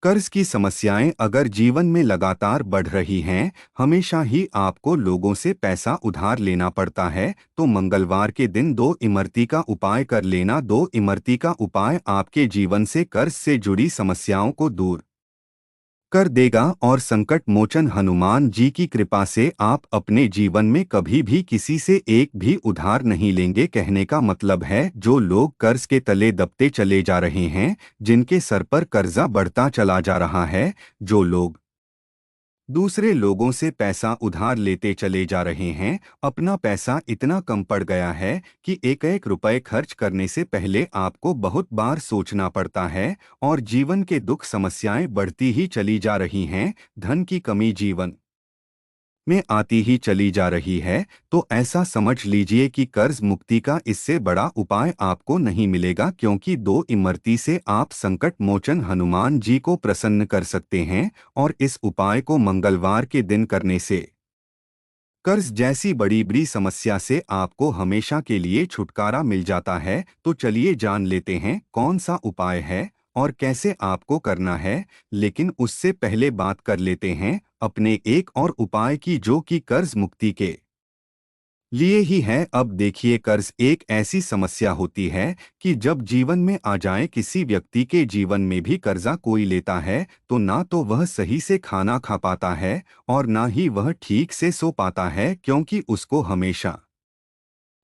कर्ज की समस्याएं अगर जीवन में लगातार बढ़ रही हैं, हमेशा ही आपको लोगों से पैसा उधार लेना पड़ता है, तो मंगलवार के दिन दो इमरती का उपाय कर लेना। दो इमरती का उपाय आपके जीवन से कर्ज से जुड़ी समस्याओं को दूर कर देगा और संकट मोचन हनुमान जी की कृपा से आप अपने जीवन में कभी भी किसी से एक भी उधार नहीं लेंगे। कहने का मतलब है, जो लोग कर्ज के तले दबते चले जा रहे हैं, जिनके सर पर कर्जा बढ़ता चला जा रहा है, जो लोग दूसरे लोगों से पैसा उधार लेते चले जा रहे हैं, अपना पैसा इतना कम पड़ गया है कि एक एक रुपए खर्च करने से पहले आपको बहुत बार सोचना पड़ता है और जीवन के दुख समस्याएं बढ़ती ही चली जा रही हैं, धन की कमी जीवन में आती ही चली जा रही है, तो ऐसा समझ लीजिए कि कर्ज मुक्ति का इससे बड़ा उपाय आपको नहीं मिलेगा, क्योंकि दो इमरती से आप संकट मोचन हनुमान जी को प्रसन्न कर सकते हैं और इस उपाय को मंगलवार के दिन करने से कर्ज जैसी बड़ी बड़ी समस्या से आपको हमेशा के लिए छुटकारा मिल जाता है। तो चलिए जान लेते हैं कौन सा उपाय है और कैसे आपको करना है। लेकिन उससे पहले बात कर लेते हैं अपने एक और उपाय की, जो कि कर्ज मुक्ति के लिए ही है। अब देखिए, कर्ज एक ऐसी समस्या होती है कि जब जीवन में आ जाए, किसी व्यक्ति के जीवन में भी कर्जा कोई लेता है तो ना तो वह सही से खाना खा पाता है और ना ही वह ठीक से सो पाता है, क्योंकि उसको हमेशा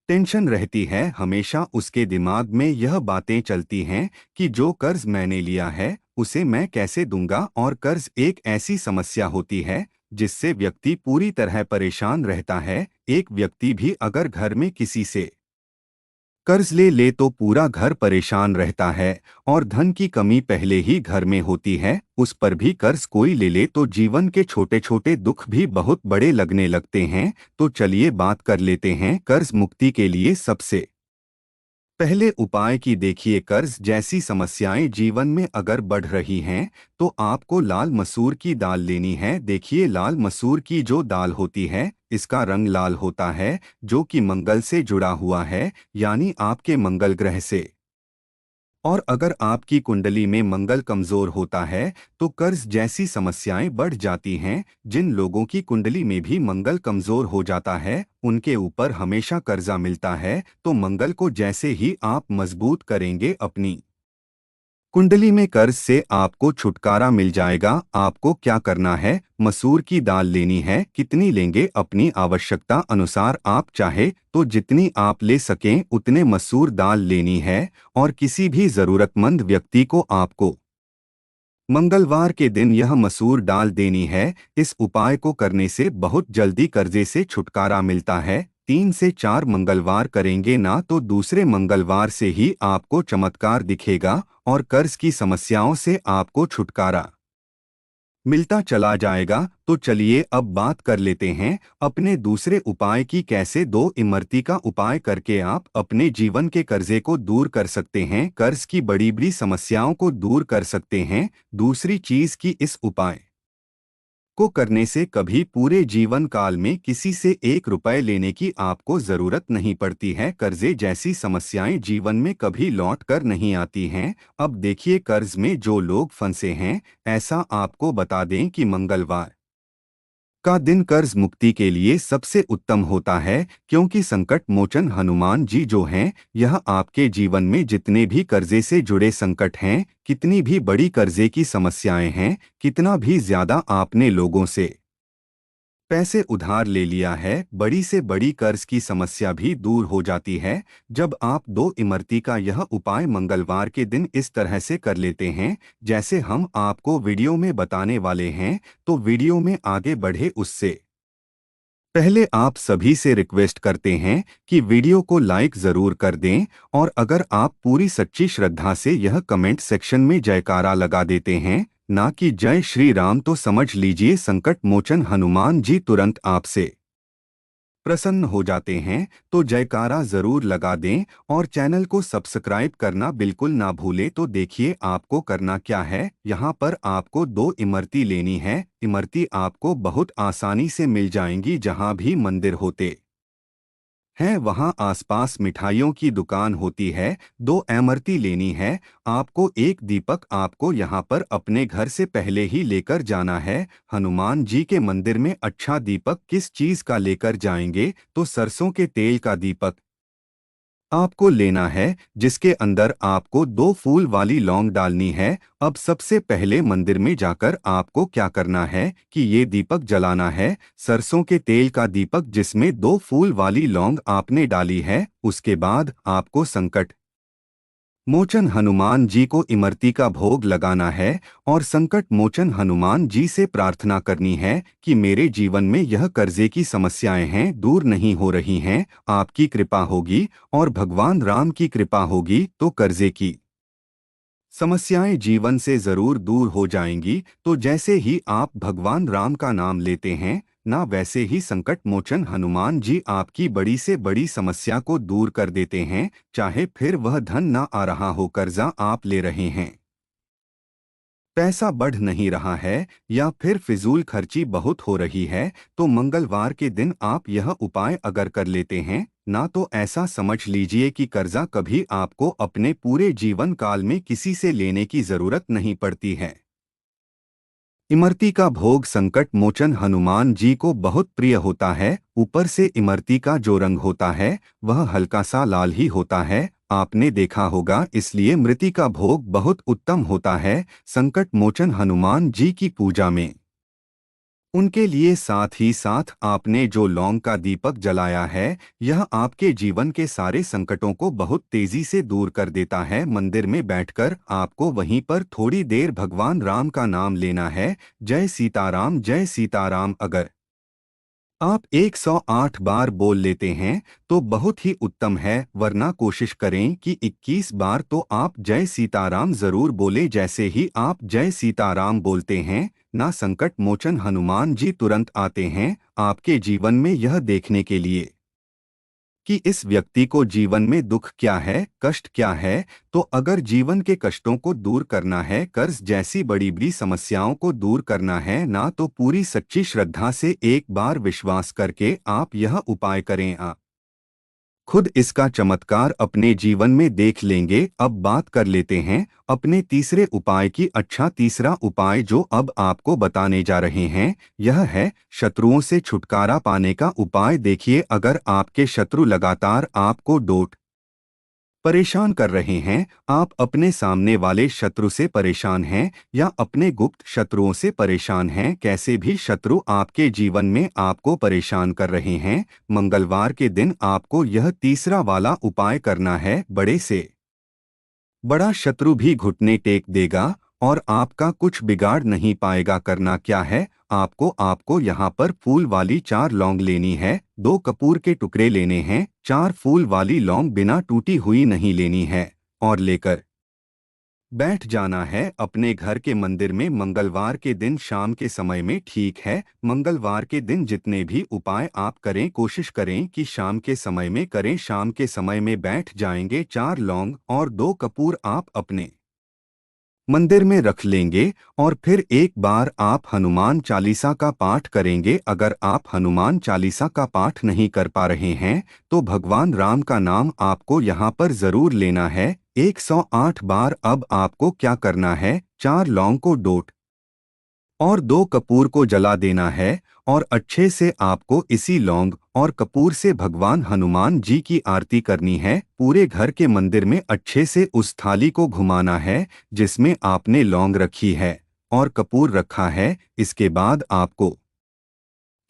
टेंशन रहती है। हमेशा उसके दिमाग में यह बातें चलती हैं कि जो कर्ज मैंने लिया है उसे मैं कैसे दूंगा। और कर्ज एक ऐसी समस्या होती है जिससे व्यक्ति पूरी तरह परेशान रहता है। एक व्यक्ति भी अगर घर में किसी से कर्ज ले ले तो पूरा घर परेशान रहता है और धन की कमी पहले ही घर में होती है, उस पर भी कर्ज कोई ले ले तो जीवन के छोटे छोटे दुख भी बहुत बड़े लगने लगते हैं। तो चलिए बात कर लेते हैं कर्ज मुक्ति के लिए सबसे पहले उपाय की। देखिए, कर्ज जैसी समस्याएं जीवन में अगर बढ़ रही हैं तो आपको लाल मसूर की दाल लेनी है। देखिए, लाल मसूर की जो दाल होती है, इसका रंग लाल होता है, जो कि मंगल से जुड़ा हुआ है, यानी आपके मंगल ग्रह से। और अगर आपकी कुंडली में मंगल कमजोर होता है तो कर्ज जैसी समस्याएं बढ़ जाती हैं। जिन लोगों की कुंडली में भी मंगल कमजोर हो जाता है, उनके ऊपर हमेशा कर्जा मिलता है। तो मंगल को जैसे ही आप मजबूत करेंगे, अपनी कुंडली में कर्ज से आपको छुटकारा मिल जाएगा। आपको क्या करना है, मसूर की दाल लेनी है। कितनी लेंगे, अपनी आवश्यकता अनुसार। आप चाहे तो जितनी आप ले सकें उतने मसूर दाल लेनी है और किसी भी जरूरतमंद व्यक्ति को आपको मंगलवार के दिन यह मसूर दाल देनी है। इस उपाय को करने से बहुत जल्दी कर्जे से छुटकारा मिलता है। 3 से 4 मंगलवार करेंगे ना तो दूसरे मंगलवार से ही आपको चमत्कार दिखेगा और कर्ज की समस्याओं से आपको छुटकारा मिलता चला जाएगा। तो चलिए अब बात कर लेते हैं अपने दूसरे उपाय की, कैसे दो इमरती का उपाय करके आप अपने जीवन के कर्जे को दूर कर सकते हैं, कर्ज की बड़ी बड़ी समस्याओं को दूर कर सकते हैं। दूसरी चीज की, इस उपाय को करने से कभी पूरे जीवन काल में किसी से एक रुपए लेने की आपको जरूरत नहीं पड़ती है। कर्जे जैसी समस्याएं जीवन में कभी लौट कर नहीं आती हैं। अब देखिए, कर्ज में जो लोग फंसे हैं, ऐसा आपको बता दें कि मंगलवार का दिन कर्ज मुक्ति के लिए सबसे उत्तम होता है, क्योंकि संकट मोचन हनुमान जी जो हैं, यह आपके जीवन में जितने भी कर्जे से जुड़े संकट हैं, कितनी भी बड़ी कर्जे की समस्याएं हैं, कितना भी ज्यादा आपने लोगों से पैसे उधार ले लिया है, बड़ी से बड़ी कर्ज की समस्या भी दूर हो जाती है जब आप दो इमरती का यह उपाय मंगलवार के दिन इस तरह से कर लेते हैं जैसे हम आपको वीडियो में बताने वाले हैं। तो वीडियो में आगे बढ़े उससे पहले आप सभी से रिक्वेस्ट करते हैं कि वीडियो को लाइक जरूर कर दें और अगर आप पूरी सच्ची श्रद्धा से यह कमेंट सेक्शन में जयकारा लगा देते हैं, ना कि जय श्री राम, तो समझ लीजिए संकट मोचन हनुमान जी तुरंत आपसे प्रसन्न हो जाते हैं। तो जयकारा जरूर लगा दें और चैनल को सब्सक्राइब करना बिल्कुल ना भूलें। तो देखिए, आपको करना क्या है, यहाँ पर आपको दो इमरती लेनी है। इमरती आपको बहुत आसानी से मिल जाएंगी जहाँ भी मंदिर होते है वहाँ आसपास मिठाइयों की दुकान होती है, 2 इमरती लेनी है आपको, एक दीपक आपको यहाँ पर अपने घर से पहले ही लेकर जाना है। हनुमान जी के मंदिर में अच्छा दीपक किस चीज का लेकर जाएंगे, तो सरसों के तेल का दीपक आपको लेना है, जिसके अंदर आपको 2 फूल वाली लौंग डालनी है। अब सबसे पहले मंदिर में जाकर आपको क्या करना है कि ये दीपक जलाना है, सरसों के तेल का दीपक जिसमें 2 फूल वाली लौंग आपने डाली है। उसके बाद आपको संकट मोचन हनुमान जी को इमरती का भोग लगाना है और संकट मोचन हनुमान जी से प्रार्थना करनी है कि मेरे जीवन में यह कर्जे की समस्याएं हैं दूर नहीं हो रही हैं, आपकी कृपा होगी और भगवान राम की कृपा होगी तो कर्जे की समस्याएं जीवन से जरूर दूर हो जाएंगी। तो जैसे ही आप भगवान राम का नाम लेते हैं ना, वैसे ही संकट मोचन हनुमान जी आपकी बड़ी से बड़ी समस्या को दूर कर देते हैं। चाहे फिर वह धन ना आ रहा हो, कर्जा आप ले रहे हैं, पैसा बढ़ नहीं रहा है या फिर फिजूल खर्ची बहुत हो रही है, तो मंगलवार के दिन आप यह उपाय अगर कर लेते हैं ना, तो ऐसा समझ लीजिए कि कर्जा कभी आपको अपने पूरे जीवन काल में किसी से लेने की जरूरत नहीं पड़ती है। इमरती का भोग संकट मोचन हनुमान जी को बहुत प्रिय होता है। ऊपर से इमरती का जो रंग होता है वह हल्का सा लाल ही होता है, आपने देखा होगा, इसलिए मृति का भोग बहुत उत्तम होता है संकट मोचन हनुमान जी की पूजा में। उनके लिए साथ ही साथ आपने जो लौंग का दीपक जलाया है, यह आपके जीवन के सारे संकटों को बहुत तेजी से दूर कर देता है। मंदिर में बैठकर आपको वहीं पर थोड़ी देर भगवान राम का नाम लेना है, जय सीताराम। अगर आप 108 बार बोल लेते हैं तो बहुत ही उत्तम है, वरना कोशिश करें कि 21 बार तो आप जय सीताराम जरूर बोले। जैसे ही आप जय सीताराम बोलते हैं ना, संकट मोचन हनुमान जी तुरंत आते हैं आपके जीवन में यह देखने के लिए कि इस व्यक्ति को जीवन में दुख क्या है, कष्ट क्या है। तो अगर जीवन के कष्टों को दूर करना है, कर्ज जैसी बड़ी बड़ी समस्याओं को दूर करना है ना, तो पूरी सच्ची श्रद्धा से एक बार विश्वास करके आप यह उपाय करें। आप खुद इसका चमत्कार अपने जीवन में देख लेंगे। अब बात कर लेते हैं अपने तीसरे उपाय की। अच्छा, तीसरा उपाय जो अब आपको बताने जा रहे हैं यह है शत्रुओं से छुटकारा पाने का उपाय। देखिए, अगर आपके शत्रु लगातार आपको डोट परेशान कर रहे हैं, आप अपने सामने वाले शत्रु से परेशान हैं या अपने गुप्त शत्रुओं से परेशान हैं, कैसे भी शत्रु आपके जीवन में आपको परेशान कर रहे हैं, मंगलवार के दिन आपको यह तीसरा वाला उपाय करना है। बड़े से बड़ा शत्रु भी घुटने टेक देगा और आपका कुछ बिगाड़ नहीं पाएगा। करना क्या है, आपको यहाँ पर फूल वाली 4 लौंग लेनी है, 2 कपूर के टुकड़े लेने हैं, 4 फूल वाली लौंग बिना टूटी हुई नहीं लेनी है और लेकर बैठ जाना है अपने घर के मंदिर में मंगलवार के दिन शाम के समय में। ठीक है, मंगलवार के दिन जितने भी उपाय आप करें, कोशिश करें कि शाम के समय में करें। शाम के समय में बैठ जाएंगे, 4 लौंग और 2 कपूर आप अपने मंदिर में रख लेंगे और फिर एक बार आप हनुमान चालीसा का पाठ करेंगे। अगर आप हनुमान चालीसा का पाठ नहीं कर पा रहे हैं तो भगवान राम का नाम आपको यहाँ पर जरूर लेना है 108 बार। अब आपको क्या करना है, 4 लौंग को डोट और 2 कपूर को जला देना है और अच्छे से आपको इसी लौंग और कपूर से भगवान हनुमान जी की आरती करनी है। पूरे घर के मंदिर में अच्छे से उस थाली को घुमाना है जिसमें आपने लौंग रखी है और कपूर रखा है। इसके बाद आपको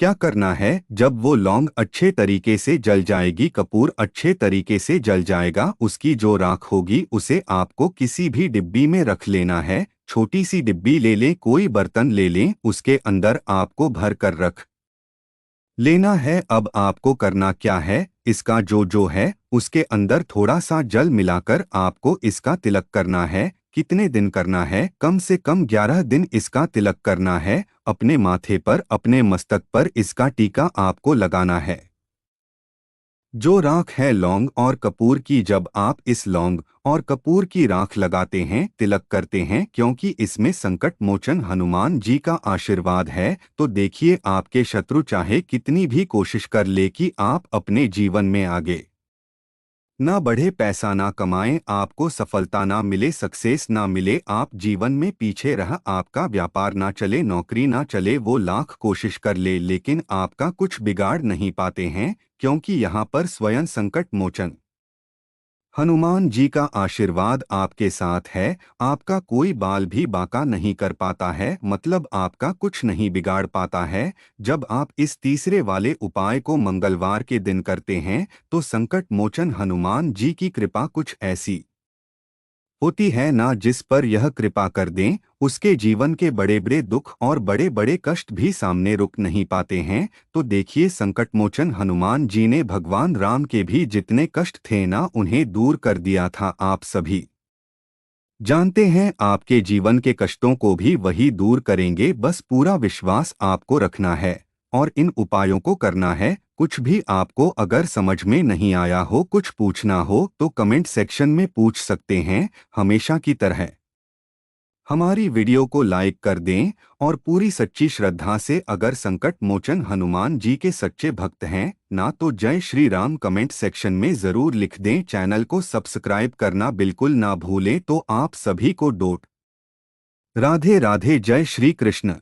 क्या करना है, जब वो लौंग अच्छे तरीके से जल जाएगी, कपूर अच्छे तरीके से जल जाएगा, उसकी जो राख होगी उसे आपको किसी भी डिब्बी में रख लेना है। छोटी सी डिब्बी ले लें, कोई बर्तन ले लें, उसके अंदर आपको भर कर रख लेना है। अब आपको करना क्या है, इसका जो है उसके अंदर थोड़ा सा जल मिलाकर आपको इसका तिलक करना है। कितने दिन करना है, कम से कम 11 दिन इसका तिलक करना है। अपने माथे पर, अपने मस्तक पर इसका टीका आपको लगाना है। जो राख है लौंग और कपूर की, जब आप इस लौंग और कपूर की राख लगाते हैं, तिलक करते हैं, क्योंकि इसमें संकट मोचन हनुमान जी का आशीर्वाद है, तो देखिए आपके शत्रु चाहे कितनी भी कोशिश कर ले कि आप अपने जीवन में आगे ना बढ़े, पैसा ना कमाएं, आपको सफलता ना मिले, सक्सेस ना मिले, आप जीवन में पीछे रह, आपका व्यापार ना चले, नौकरी ना चले, वो लाख कोशिश कर ले लेकिन आपका कुछ बिगाड़ नहीं पाते हैं, क्योंकि यहाँ पर स्वयं संकट मोचन हनुमान जी का आशीर्वाद आपके साथ है। आपका कोई बाल भी बांका नहीं कर पाता है, मतलब आपका कुछ नहीं बिगाड़ पाता है। जब आप इस तीसरे वाले उपाय को मंगलवार के दिन करते हैं, तो संकट मोचन हनुमान जी की कृपा कुछ ऐसी होती है ना, जिस पर यह कृपा कर दें, उसके जीवन के बड़े बड़े दुख और बड़े बड़े कष्ट भी सामने रुक नहीं पाते हैं। तो देखिए, संकटमोचन हनुमान जी ने भगवान राम के भी जितने कष्ट थे ना, उन्हें दूर कर दिया था। आप सभी जानते हैं, आपके जीवन के कष्टों को भी वही दूर करेंगे, बस पूरा विश्वास आपको रखना है और इन उपायों को करना है। कुछ भी आपको अगर समझ में नहीं आया हो, कुछ पूछना हो, तो कमेंट सेक्शन में पूछ सकते हैं। हमेशा की तरह हमारी वीडियो को लाइक कर दें और पूरी सच्ची श्रद्धा से, अगर संकट मोचन हनुमान जी के सच्चे भक्त हैं ना, तो जय श्री राम कमेंट सेक्शन में जरूर लिख दें। चैनल को सब्सक्राइब करना बिल्कुल ना भूलें। तो आप सभी को डोट राधे राधे, जय श्री कृष्ण।